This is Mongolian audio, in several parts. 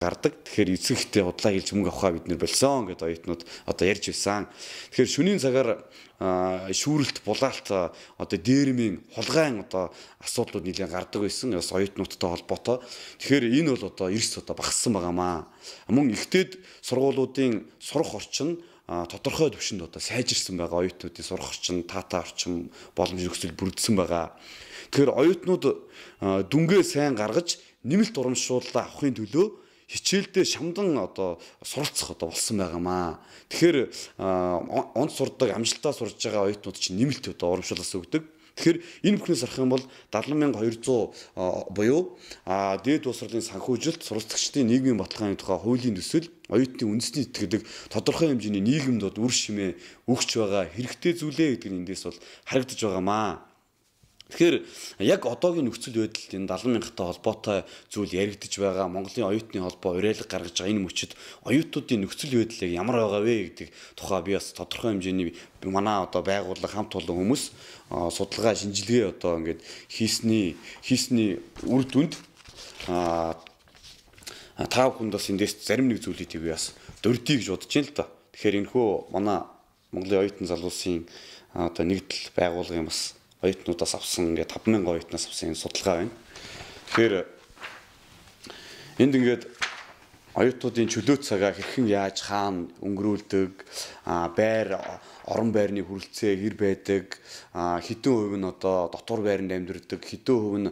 гардаг. Тэгэхээр эцэгтэй худлаа хэлж мөнгө авахаа бид нэр болсон гэдэг оюутнууд одоо ярьж байсан. Тэгэхээр шөнийн цагаар шүүрэлт булаалт одоо дээрмийн хулгайн одоо асуудлууд нэлээд гардаг байсан. Бас оюутнуудтай холбоотой. Тэгэхээр энэ бол одоо эрс одоо багассан байгаамаа. Мөн ихтэйд сургуулиудын сурах орчин тодорхой түвшинд одоо сайжирсан байгаа. Оюутнуудын сурах орчин, таата орчин, боломж нөхцөл бүрдсэн байгаа. Тэгэхээр оюутнууд дүнгээ сайн гаргаж нэмэлт урамшууллаа авахын төлөө хичээлдээ шамдан одоо суралцах одоо болсон байгаамаа. Тэгэхээр онд сурдаг, амжилтаа сурж байгаа оюутнууд чинь нэмэлт одоо урамшууллаас өгдөг. Тэгэхээр энэ бүхнээс арах юм бол 70,200 буюу дээд боловсролын санхүүжилт, суралцагчдын нийгмийн баталгааны тухай хуулийн төсөл, оюутны үндэсний итгэдэг тодорхой хэмжээний нийгэмд үр шимээ өгч байгаа хэрэгтэй зүйлээ гэдэг нь эндээс бол харагдаж байгаамаа. Тэгэхээр яг одоогийн нөхцөл байдалд энэ 70,000-тай холбоотой зүйл яригдж байгаа. Монголын оюутны холбоо уриалга гаргаж байгаа энэ мөчид оюутнуудын нөхцөл байдал ямар байгаа вэ гэдэг тухай би бас тодорхой хэмжээний манай одоо байгууллага хамт олон хүмүүс судалгаа шинжилгээ одоо ингээд хийсний үр дүнд тав хүндээс эндээс зарим нэг зүйлийг би бас дурдъя гэж бодож байна л да. Тэгэхээр энэхүү манай Монголын оюутан залуусын одоо нэгдэл байгууллагын бас оюутнуудаас авсан ингээд 5,000 оюутнаас авсан энэ судалгаа байна. Тэгэхээр энд ингээд оюутнуудын чөлөө цагаа хэрхэн яаж хаана өнгөрүүлдэг, байр, орон байрны хүрэлцээ хэр байдаг, хэдэн хувь нь одоо дотор байранд амьдардаг, хэдэн хувь нь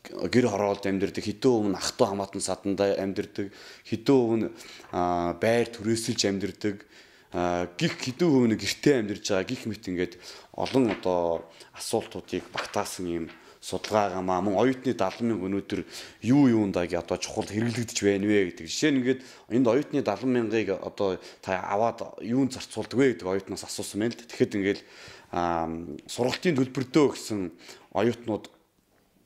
гэр хороолд амьдардаг, хэдэн хувь нь ах トゥ хамаатан саданда амьдардаг, хэдэн хувь нь байр түрээсэлж амьдардаг, гих хэдэн хувь нь гэртээ амьдарч байгаа гих мэт ингээд олон одоо асуултуудыг багтаасан юм судалгаа гамаа. Мөн оюутны 70,000 өнөөдөр юу юундаг одоо чухал хэрэглэгдэж байна вэ гэдэг. Жишээ нь ингээд энд оюутны 70,000-ыг одоо та аваад юунд зарцуулдаг вэ гэдэг оюутнаас асуусан байна л. Тэгэхэд ингээд сургалтын төлбөртөө гэсэн оюутнууд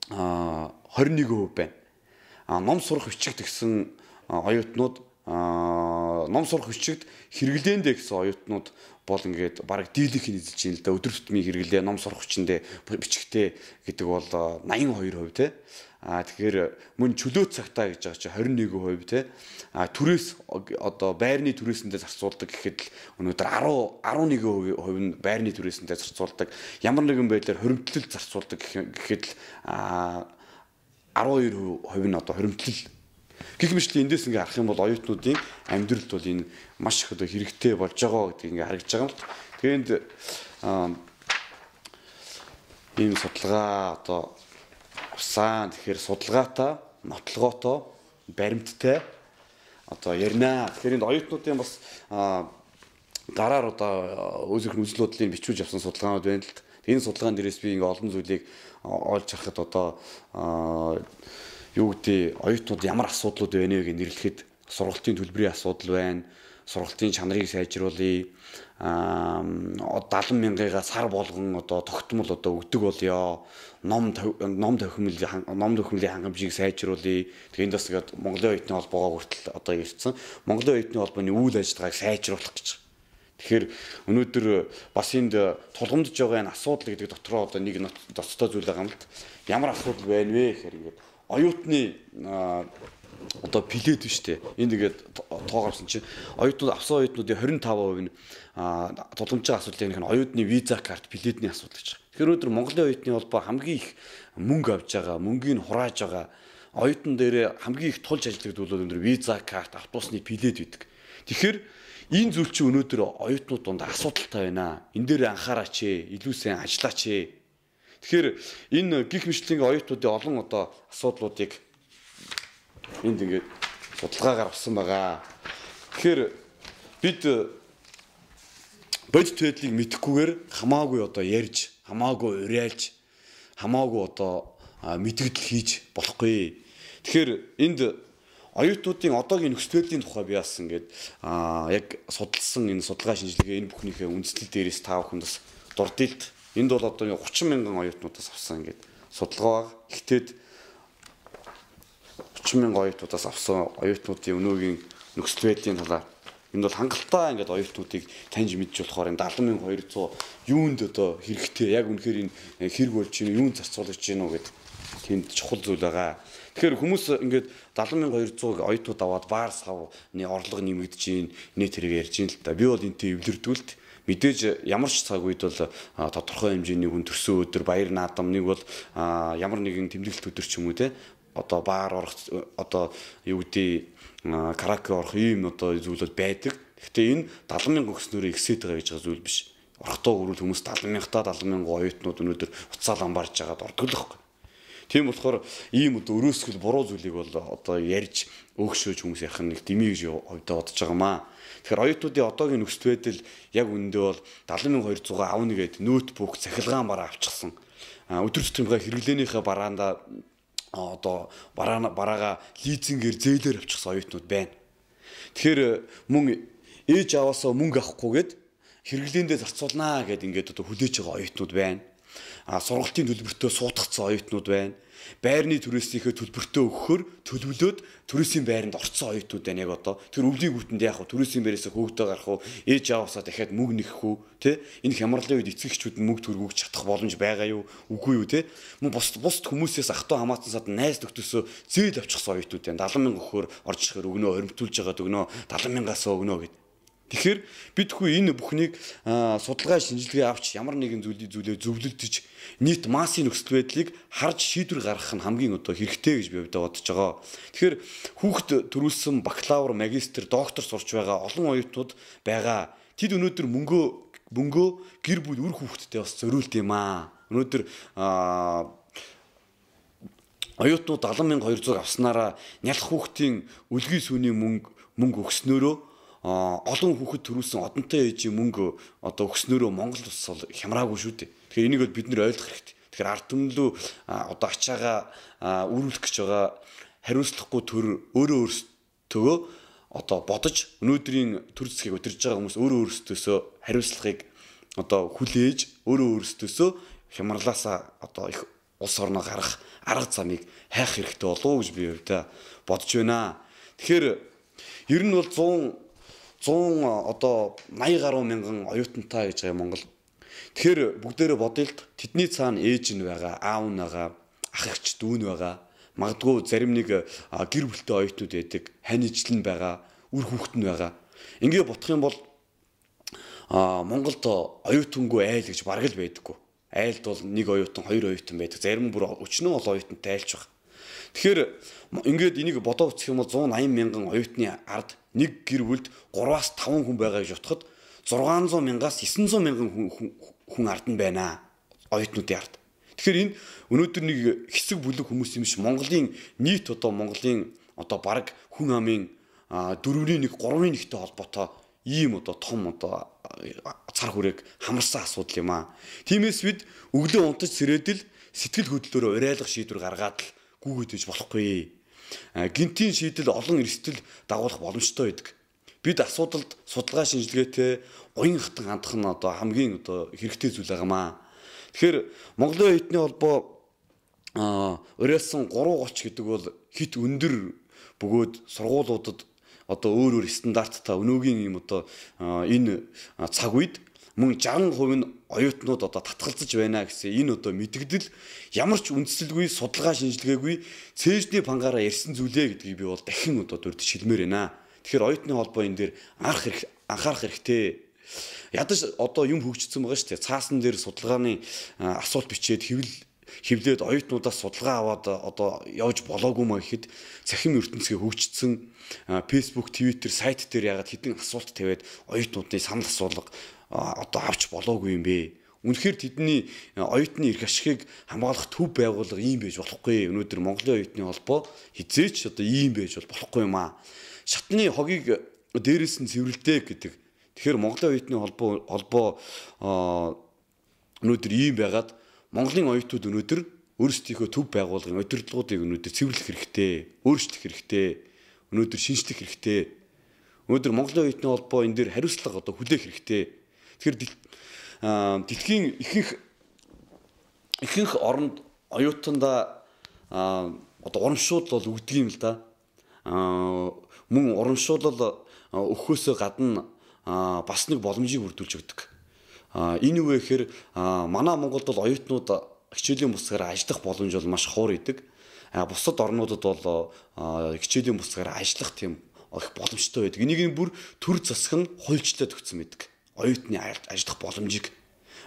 21% байна. Ном сурах бичиг гэсэн оюутнууд ном сурах бичигт хэрэглээндээ гэсэн оюутнууд бол ингээд бараг дийлэнх эзэлж байна л да. Өдөр тутмын хэрэглээ ном сурах хүчиндээ бичгтээ гэдэг бол 82% те. Тэгэхээр мөн чөлөө цагтаа гэж байгаа чи 21% те. Түрээс одоо байрны түрээсэндээ зарцуулдаг гэхэд л өнөөдөр 11% нь байрны түрээсэндээ зарцуулдаг. Ямар нэгэн байдлаар хоримтлал зарцуулдаг гэхэд л 12% нь одоо хоримтлал. Гэх мэтлээ эндээс ингээ харах юм бол оюутнуудын амьдралд бол энэ маш их одоо хэрэгтэй болж байгаа гэдгийг ингээ харагдж байгаа юм л. Тэгээд ийм судалгаа одоо авсан. Тэгэхээр судалгаатай, нотлогоотой, баримттай одоо ярина. Тэгэхээр энд оюутнуудын бас гараар одоо өөрсдийн үзэл бодлыг бичүүлж авсан судалгаанууд байна л. Энэ судалгаан дээрээс би ингээ олон зүйлийг олж харахад одоо юу гэдэг оюутнууд ямар асуудлууд байна вэ гэж нэрлэхэд сургалтын төлбөрийн асуудал байна, сургалтын чанарыг сайжруулъя, 70,000-ыг сар болгон одоо тогтмол одоо өгдөг болёо, ном тохиомлын хангамжийг сайжруулъя. Тэгээд бас ингээд Монголын оюутны холбоогоо хүртэл одоо ирсэн. Монголын оюутны холбооны үйл ажиллагааг сайжруулах гэж. Тэгэхээр өнөөдөр бас энд тулгамдж байгаа энэ асуудал гэдэг дотроо одоо нэг ноцтой зүйл байгаа юм л. Ямар асуудал байна вэ гэхээр ингээд оюутны одоо плед биш үү? Энд ингээд тоо гарсан чинь оюутнууд авсан оюутнуудын 25% нь тулгамж байгаа асуудлын нэг нь оюутны виза карт пледний асуудал гэж байна. Тэгэхээр өнөөдөр Монголын оюутны холбоо хамгийн их мөнгө авж байгаа, мөнгийг хурааж байгаа оюутан дээр хамгийн их тулж ажилладаг бол өнөөдөр виза карт, автобусны плед байдаг. Тэгэхээр энэ зүйл чинь өнөөдөр оюутнууд донд асуудалтай байна. Энэ дээр анхаараач ээ, илүү сайн ажиллаач ээ. Тэгэхээр энэ гих мэтлэнгийн оюутнуудын олон одоо асуудлуудыг энд ингээд судалгаагаар авсан байгаа. Тэгэхээр бид бодит байдлыг мэдэхгүйгээр хамаагүй одоо ярьж, хамаагүй уриалж, хамаагүй одоо мэдгдэл хийж болохгүй. Тэгэхээр энд оюутнуудын одоогийн нөхцөл байдлын тухай би бас ингээд яг судалсан энэ судалгаа шинжилгээ энэ бүхнийхээ үндэслэл дээрээс та бүхэнд бас дурдъя л. Энд бол одоо 30,000 оюутнуудаас авсан ингээд судалгаа баг. Ихтэйд 30,000 оюутнуудаас авсан оюутнуудын өнөөгийн нөхцөл байдлын талаар энэ бол хангалттай ингээд оюутнуудыг таньж мэдж болохоор энэ 70,200 юунд одоо хэрэгтэй яг үнэхээр энэ хэрэг болж байна, юунд зарцуулж байна уу гэдэг тэнд чухал зүйл байгаа. Тэгэхээр хүмүүс ингээд 70,200-ыг оюутнууд аваад баар савны орлого нэмэгдэж гин нэ тэрэг ярьж ин л та. Би бол энтэй эвлэрдүүлт мэдээж ямар ч цаг үед бол тодорхой хэмжээний хүн төрсөн өдөр баяр наадам нэг бол ямар нэгэн тэмдэглэлт өдөр ч юм уу те одоо баар орох одоо юу гэдэг караоке орох ийм одоо зүйлүүд байдаг. Гэхдээ энэ 70,000 өгснөөрөө ихсээд байгаа гэж байгаа зүйл биш. Орохдоо өрүүл хүмүүс 70,000-та 70,000 оюутнууд өнөөдөр уцаал амбарж байгаад ордог л байхгүй. Тийм болохоор ийм одоо өрөөсгөл буруу зүйлийг бол одоо ярьж өөгшөөж хүмүүс ярих нэг дэмий гэж хувьдаа бодож байгаамаа. Тэгэхээр оюутнуудын одоогийн нөхцөл байдал яг үүндээ бол 70,200 авна гэд ноутбук цахилгаан бараа авчихсан. Өдөр тутмынхаа хэрэглээнийхээ бараандаа одоо бараага лизингээр зээлээр авчихсан оюутнууд байна. Тэгэхээр мөн ээж аваасаа мөнгө авахгүйгээд хэрэглээндээ зарцуулнаа гэд ингээд одоо хүлээж байгаа оюутнууд байна. Сургалтын төлбөртөө суутгацсан оюутнууд байна. Байрны түрээсийнхээ төлбөртөө өгөхөөр төлөвлөөд түрээсийн байранд орцсон оюутнууд байна яг одоо. Тэр өвлийн гүтэнд яах вэ? Түрээсийн байраас хөөгдөө гарах уу? Ээж аваасаа дахиад мөнгө нэхэх үү? Тэ? Энэ хямралын үед эцэгчүүд нь мөнгө төргөж чадах боломж байгаа юу? Үгүй юу те? Мөн бус хүмүүсээс ах トゥ хамаатан сад найз нөхдөөсөө зээл авчихсан оюутнууд байна. 70,000 өгөхөөр орж ирэхээр өгнөө, оримтуулж байгаад өгнөө, 70,000-аас өгнөө гэд. Тэгэхээр бидгүй энэ бүхнийг судалгаа шинжилгээ авч ямар нэгэн зүйлээ зөвлөлдөж нийт массын нөхцөл байдлыг харж шийдвэр гаргах нь хамгийн одоо хэрэгтэй гэж би бодож байгаа. Тэгэхээр хүүхэд төрүүлсэн бакалавр, магистр, доктор сурч байгаа олон оюутнууд байгаа. Тэд өнөөдөр мөнгөө гэр бүл үр хүүхэдтэй бас зориулт юм аа. Өнөөдөр оюутнууд 70,200 авснараа нялх хүүхдийн үлгий сүний мөнгө өгснөөрөө олон хүүхэд төрүүлсэн одонтой ээжийн мөнгө одоо өгснөөрөө Монгол улс бол хямраагүй шүү дээ. Тэгэхээр энийг бол бид нэр ойлгох хэрэгтэй. Тэгэхээр ард түмнлөө одоо ачаагаа үүрүүлэх гэж байгаа хариуцлахгүй төр өөрөө өөрсдөө одоо бодож өнөөдрийн төр зэхийг удирж байгаа хүмүүс өөрөө өөрсдөөсөө хариуцлагыг одоо хүлээж өөрөө өөрсдөөсөө хямралаасаа одоо их улс орноо гарах арга замыг хайх хэрэгтэй болов уу гэж би бодож байна. Тэгэхээр ер нь бол 100 одоо 80 гаруй мянган оюутантай гэж байгаа Монгол. Тэгэхээр бүгдээрээ бодъё л тэдний цаана ээж нь байгаа, аав нь байгаа, ах эгч дүү нь байгаа. Магадгүй зарим нэг гэр бүлтэй оюутнууд байдаг, хань ижил нь байгаа, үр хүүхэд нь байгаа. Ингээ бодох юм бол Монголд оюутангүй айл гэж бараг л байдаггүй. Айлд бол нэг оюутан, хоёр оюутан байдаг. Зарим бүр өчнөө олон оюутантай айлч байгаа. Тэгэхээр ингээд энийг бодоо үзэх юм бол 180 мянган оюутны ард нэг гэр бүлд 3-аас 5 хүн байгаа гэж утгад 600 мянгаас 900 мянган хүн ард нь байна оюутнуудын ард. Тэгэхээр энэ өнөөдөр нэг хэсэг бүлэг хүмүүс юм шиг Монголын нийт одоо Монголын одоо бараг хүн амын 4-ийн 1, 3-ийн 1-тэй холбоотой ийм одоо том одоо цар хүрээг хамарсан асуудал юм аа. Тиймээс бид өглөө унтаж сэрээдэл сэтгэл хөдлөлөөрөө уриалгах шийдвэр гаргаад л гүгээд иж болохгүй. Гинтийн шийдэл олон эрсдэл дагуулах боломжтой байдаг. Бид асуудалд судалгаа шинжилгээтэй уян хатан хандах нь одоо хамгийн одоо хэрэгтэй зүйл байгаамаа. Тэгэхээр Монголын оюутны холбоо уриалсан 330 гэдэг бол хит өндөр бөгөөд сургуулиудад одоо өөр стандарттай өнөөгийн юм одоо энэ цаг үед мөн 60% нь оюутнууд одоо татгалзаж байна гэсэн энэ одоо мэдгдэл ямар ч үндсэлгүй судалгаа шинжилгээгүй цээжний пангаараа ярьсан зүйлээ гэдгийг би бол дахин одоо дурдж хэлмээр байна. Тэгэхээр оюутны холбоо энэ дээр анхаарах хэрэгтэй. Ядаж одоо юм хөгжсөн байгаа шүү дээ. Цаасан дээр судалгааны асуулт бичээд хевлээд оюутнуудаас судалгаа аваад одоо явж болоогүй маа гэхэд цахим ертөнцийн хөгжсөн Facebook, Twitter, сайт дээр ягаад хэдэн асуулт тавиад оюутнуудын санал асуулга одоо авч болоогүй юм бэ? Үнэхээр тэдний оюутны эрх ашигыг хамгаалах төв байгууллага ийм байж болохгүй. Өнөөдөр Монголын оюутны холбоо хизээч одоо ийм байж болохгүй юм аа. Шатны хогийг дээрээс нь цэвэрлэдэг гэдэг. Тэгэхээр Монголын оюутны холбоо өнөөдөр ийм байгаад Монголын оюутнууд өнөөдөр өөрсдийнхөө төв байгууллагын удирдлагуудыг өнөөдөр цэвэрлэх хэрэгтэй, өөрчлөх хэрэгтэй, өнөөдөр шинжлэх хэрэгтэй. Өнөөдөр Монголын оюутны холбоо энэ дээр хариуцлага одоо хүлээх хэрэгтэй. Тэгэхээр дэлхийн ихэнх оронд оюутанда одоо урамшуул бол өгдөг юм л да. Мөн урамшуулал өгөхөөсөө гадна бас нэг боломжийг бүрдүүлж өгдөг. Энэ юу вэ гэхээр манай Монголд бол оюутнууд хичээлийн бусгаар ажиллах боломж бол маш ховор идэг. бусад орнуудад бол хичээлийн бусгаар ажиллах тийм их боломжтой байдаг. Энийг нь бүр төр засаг нь хуульчлаад өгсөн байдаг. Оюутны ажиллах боломжийг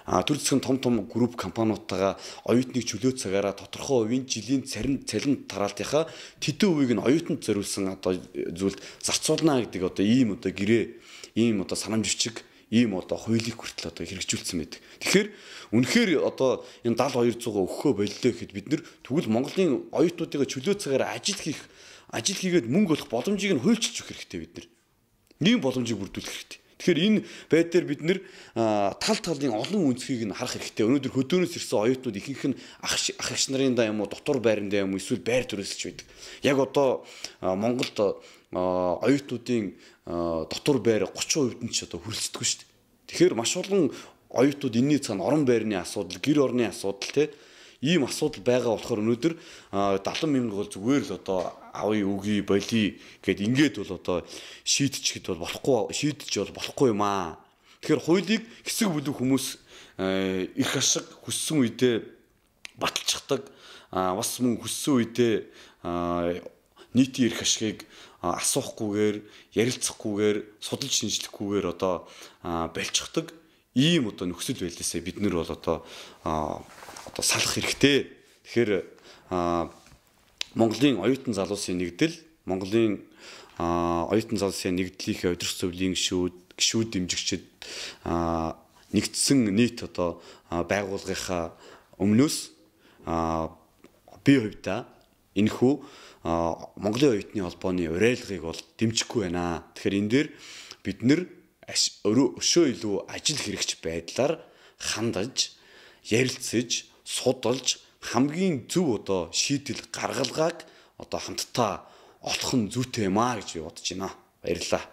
төр засгийн том групп компаниудтайгаа оюутныг чөлөө цагаараа тодорхой хувийн жилийн цалин тараалтынхаа тэдэн хувийг нь оюутанд зориулсан одоо зүйлд зарцуулна гэдэг одоо ийм одоо гэрээ, ийм одоо санамж бичиг, ийм одоо хуулийг хүртэл одоо хэрэгжүүлсэн байдаг. Тэгэхээр үнэхээр одоо энэ 7200 өгөхөө боллоо гэхэд бид нар тэгвэл Монголын оюутнуудыг чөлөө цагаараа ажил хийгээд мөнгө олох боломжийг нь хуульчилж өгөх хэрэгтэй бид нар. Ийм боломжийг бүрдүүлэх хэрэгтэй. Тэгэхээр энэ байдлаар бид нэр тал талын олон үнцгийг нь харах хэрэгтэй. Өнөөдөр хөдөөнөөс ирсэн оюутнууд ихэнх нь ах эгч нарын да юм уу, дотор байранда юм уу, эсвэл байр төрөөсөлж байдаг. Яг одоо Монголд оюутнуудын дотор байр 30% нь ч одоо хүрэлцдэггүй шүү дээ. Тэгэхээр маш олон оюутнууд энэний цаана орон байрны асуудал, гэр орны асуудал ийм асуудал байгаа болохоор өнөөдөр 70 мянга бол зүгээр л одоо авъя үгүй болий гэд ингээд бол одоо шийдэж болохгүй юм аа. Тэгэхээр хуулийг хэсэг бүлэг хүмүүс их ашиг хүссэн үедээ баталчихдаг. Бас мөн хүссэн үедээ нийтийн эрх ашигыг асуухгүйгээр, ярилцахгүйгээр, судалж шинжлэхгүйгээр одоо болчихдог. Ийм одоо нөхцөл байдлаасаа бид нар бол одоо салах хэрэгтэй. Тэгэхээр Монголын оюутан залуусын нэгдэл, Монголын оюутан залуусын нэгдлийнхээ удирдах зөвлөлийн гишүүд дэмжигчид нэгдсэн нийт одоо байгууллагынхаа өмнөөс би хувьдаа энэхүү Монголын оюутны холбооны уриалгыг бол дэмжихгүй байна. Тэгэхээр энэ дээр бид нэр өшөө илүү ажил хэрэгч байдлаар хандаж, ярилцаж, судалж хамгийн зөв одоо шийдэл гаргалгааг одоо хамтдаа олох нь зүйтэй юм аа гэж би бодож байна. Баярлалаа.